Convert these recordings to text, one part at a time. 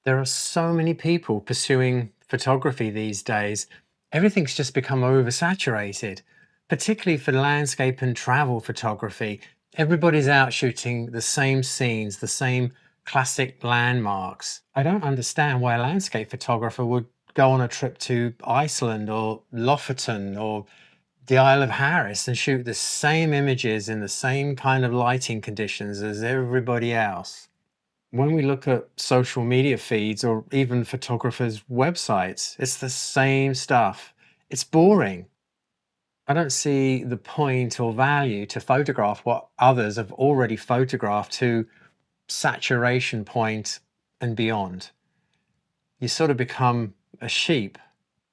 There are so many people pursuing photography these days. Everything's just become oversaturated, particularly for landscape and travel photography. Everybody's out shooting the same scenes, the same classic landmarks. I don't understand why a landscape photographer would go on a trip to Iceland or Lofoten or the Isle of Harris and shoot the same images in the same kind of lighting conditions as everybody else. When we look at social media feeds or even photographers' websites, it's the same stuff. It's boring. I don't see the point or value to photograph what others have already photographed to saturation point and beyond. You sort of become a sheep.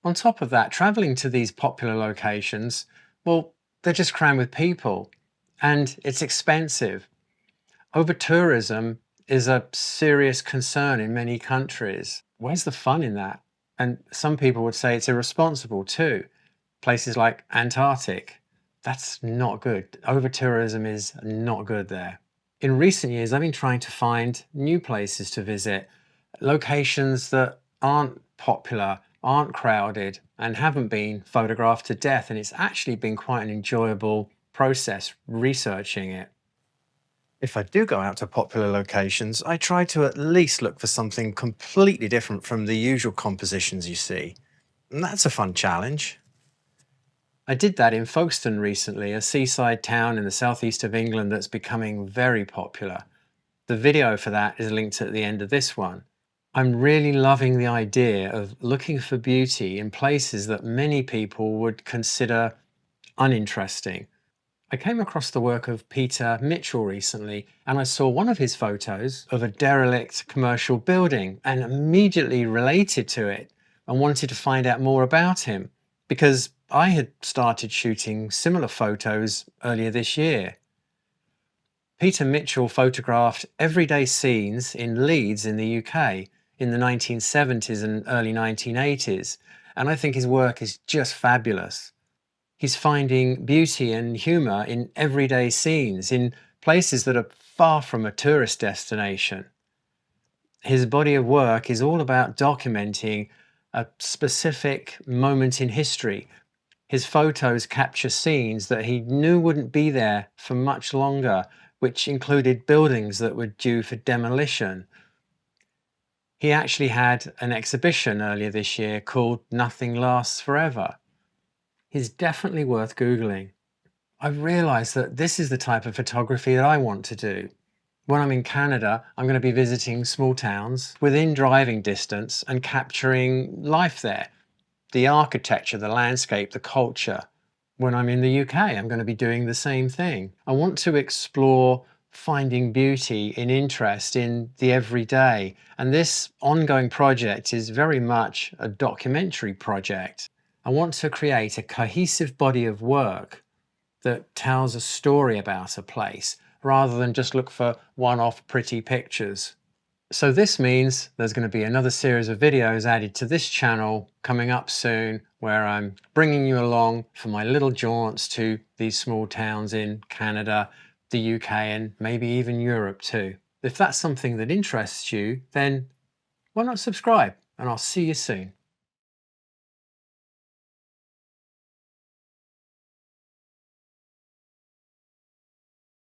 On top of that, traveling to these popular locations, well, they're just crammed with people and it's expensive. Over tourism is a serious concern in many countries. Where's the fun in that? And some people would say it's irresponsible too. Places like Antarctic, that's not good. Over tourism is not good there. In recent years, I've been trying to find new places to visit, locations that aren't popular, aren't crowded, and haven't been photographed to death. And it's actually been quite an enjoyable process researching it. If I do go out to popular locations, I try to at least look for something completely different from the usual compositions you see. And that's a fun challenge. I did that in Folkestone recently, a seaside town in the southeast of England that's becoming very popular. The video for that is linked at the end of this one. I'm really loving the idea of looking for beauty in places that many people would consider uninteresting. I came across the work of Peter Mitchell recently, and I saw one of his photos of a derelict commercial building and immediately related to it and wanted to find out more about him because I had started shooting similar photos earlier this year. Peter Mitchell photographed everyday scenes in Leeds in the UK in the 1970s and early 1980s, and I think his work is just fabulous. He's finding beauty and humour in everyday scenes, in places that are far from a tourist destination. His body of work is all about documenting a specific moment in history. His photos capture scenes that he knew wouldn't be there for much longer, which included buildings that were due for demolition. He actually had an exhibition earlier this year called Nothing Lasts Forever. He's definitely worth Googling. I've realized that this is the type of photography that I want to do. When I'm in Canada, I'm going to be visiting small towns within driving distance and capturing life there, the architecture, the landscape, the culture. When I'm in the UK, I'm going to be doing the same thing. I want to explore finding beauty in interest in the everyday. And this ongoing project is very much a documentary project. I want to create a cohesive body of work that tells a story about a place rather than just look for one-off pretty pictures. So this means there's going to be another series of videos added to this channel coming up soon where I'm bringing you along for my little jaunts to these small towns in Canada, the UK, and maybe even Europe too. If that's something that interests you, then why not subscribe? And I'll see you soon.